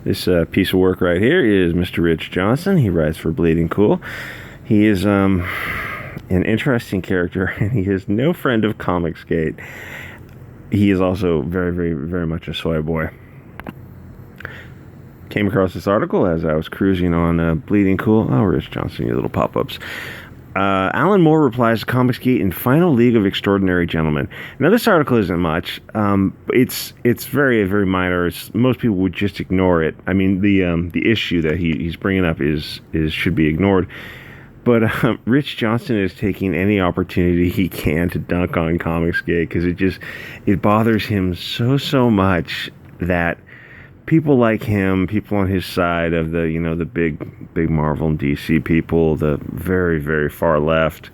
This piece of work right here is Mr. Rich Johnston. He writes for Bleeding Cool. He is an interesting character, and he is no friend of COMICSGATE. He is also very, very, very much a soy boy. Came across this article as I was cruising on Bleeding Cool. Oh, Rich Johnston, your little pop-ups. Alan Moore replies to COMICSGATE in Final League of Extraordinary Gentlemen. Now, this article isn't much. It's very, very minor. Most people would just ignore it. I mean, the issue that he's bringing up is should be ignored. But Rich Johnston is taking any opportunity he can to dunk on COMICSGATE because it bothers him so much that people like him, people on his side of the big Marvel and DC people, the very, very far left,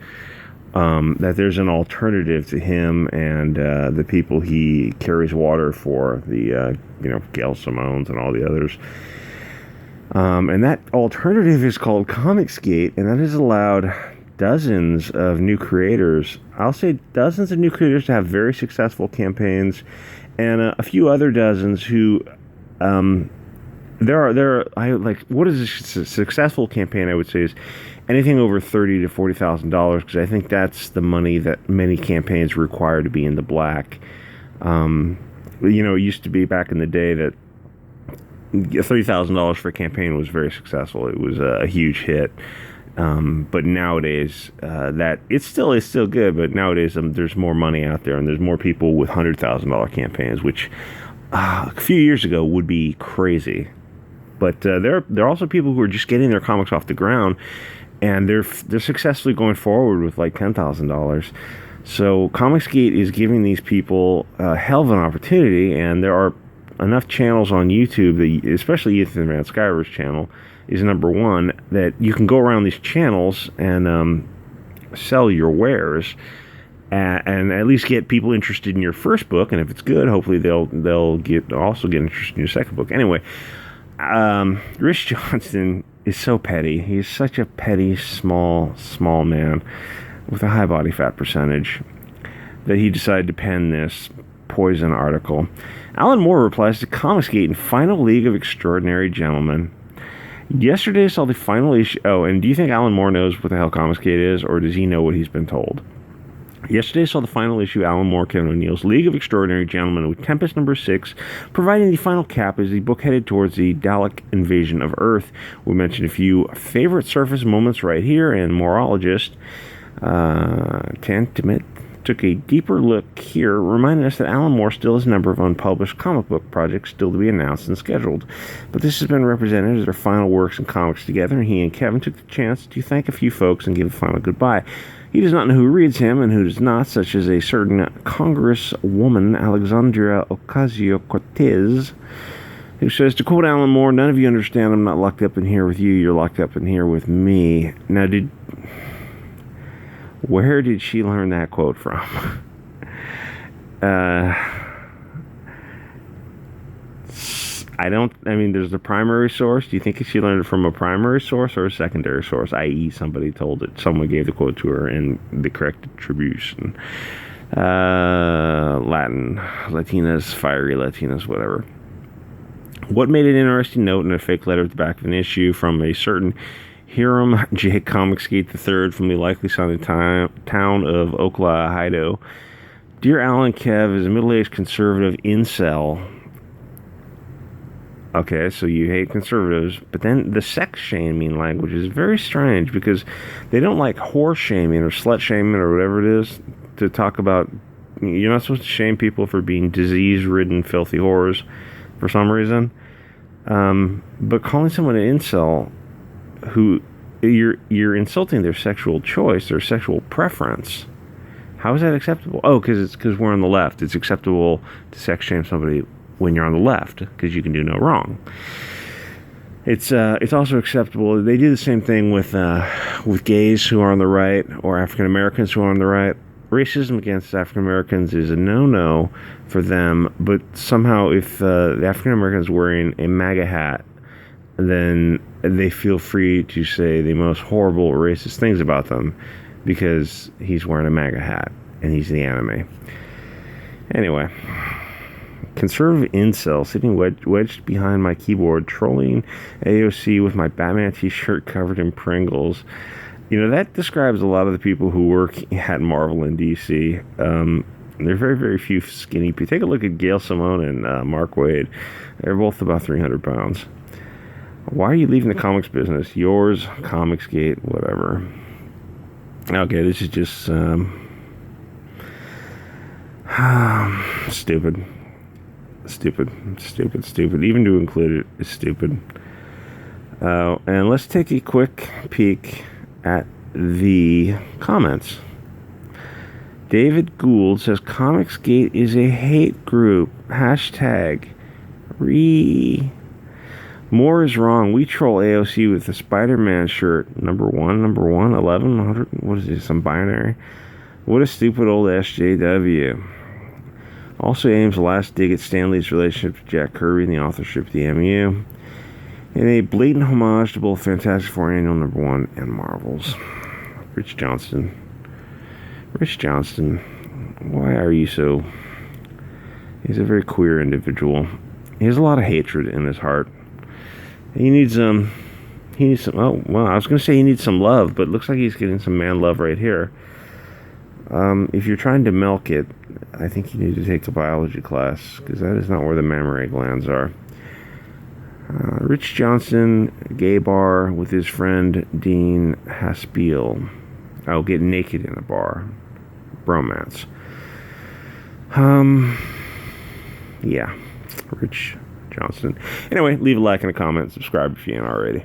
that there's an alternative to him and the people he carries water for, the Gail Simones and all the others. And that alternative is called COMICSGATE, and that has allowed dozens of new creators, I'll say dozens of new creators, to have very successful campaigns, and a few other dozens who what is a successful campaign? I would say is anything over $30,000 to $40,000, because I think that's the money that many campaigns require to be in the black. It used to be back in the day that $30,000 for a campaign was very successful. It was a huge hit. But nowadays, that it's still good. But nowadays, there's more money out there, and there's more people with $100,000 campaigns, which a few years ago would be crazy. But there are also people who are just getting their comics off the ground, and they're successfully going forward with like $10,000. So COMICSGATE is giving these people a hell of an opportunity, and there are enough channels on YouTube, especially Ethan Van Sciver's channel is number one, that you can go around these channels and sell your wares. And at least get people interested in your first book, and if it's good, hopefully they'll also get interested in your second book. Anyway, Rich Johnston is so petty. He's such a petty, small man with a high body fat percentage that he decided to pen this poison article. Alan Moore replies to COMICSGATE in Final League of Extraordinary Gentlemen. Yesterday saw the final issue. Oh, and do you think Alan Moore knows what the hell COMICSGATE is, or does he know what he's been told? Yesterday saw the final issue, Alan Moore, Kevin O'Neill's League of Extraordinary Gentlemen, with Tempest number 6, providing the final cap as the book headed towards the Dalek invasion of Earth. We mentioned a few favorite surface moments right here, and Morologist Tantimit took a deeper look here, reminding us that Alan Moore still has a number of unpublished comic book projects still to be announced and scheduled. But this has been represented as their final works and comics together, and he and Kevin took the chance to thank a few folks and give a final goodbye. He does not know who reads him and who does not, such as a certain Congresswoman, Alexandria Ocasio-Cortez, who says, to quote Alan Moore, "None of you understand I'm not locked up in here with you, you're locked up in here with me." Now, where did she learn that quote from? There's the primary source. Do you think she learned it from a primary source or a secondary source, i.e. somebody told it, someone gave the quote to her in the correct attribution? Latin, Latinas, fiery Latinas, whatever. What made an interesting note in a fake letter at the back of an issue from a certain Hiram J. COMICSGATE III from the likely sounding town of Oklahoma. Dear Alan Kev, as a middle-aged conservative incel. Okay, so you hate conservatives, but then the sex shaming language is very strange because they don't like whore shaming or slut shaming or whatever it is to talk about. You're not supposed to shame people for being disease-ridden, filthy whores for some reason. But calling someone an incel, who you're insulting their sexual choice, their sexual preference. How is that acceptable? Oh, because we're on the left. It's acceptable to sex shame somebody when you're on the left, because you can do no wrong. It's also acceptable. They do the same thing with gays who are on the right, or African Americans who are on the right. Racism against African Americans is a no-no for them, but somehow if the African Americans wearing a MAGA hat, then they feel free to say the most horrible racist things about them because he's wearing a MAGA hat and he's the enemy. Anyway, Conservative incel sitting wedged behind my keyboard, trolling AOC with my Batman t-shirt covered in Pringles. You know, that describes a lot of the people who work at Marvel and DC. There are very, very few skinny people. Take a look at Gail Simone and Mark Waid. They're both about 300 pounds. Why are you leaving the comics business? Yours, COMICSGATE, whatever. Okay, this is just stupid. Stupid. Even to include it is stupid. And let's take a quick peek at the comments. David Gould says COMICSGATE is a hate group. Hashtag More is wrong. We troll AOC with the Spider-Man shirt. Number one, 11, 100. What is this? Some binary? What a stupid old SJW. Also aims a last dig at Stan Lee's relationship with Jack Kirby and the authorship of the MU. In a blatant homage to both Fantastic Four Annual Number 1 and Marvel's. Rich Johnston, why are you so... He's a very queer individual. He has a lot of hatred in his heart. He needs some... Oh, well, I was going to say he needs some love, but it looks like he's getting some man love right here. If you're trying to milk it, I think you need to take a biology class, because that is not where the mammary glands are. Rich Johnston, gay bar with his friend Dean Haspiel. I'll get naked in a bar. Bromance. Yeah. Rich Johnston. Anyway, leave a like and a comment. Subscribe if you ain't already.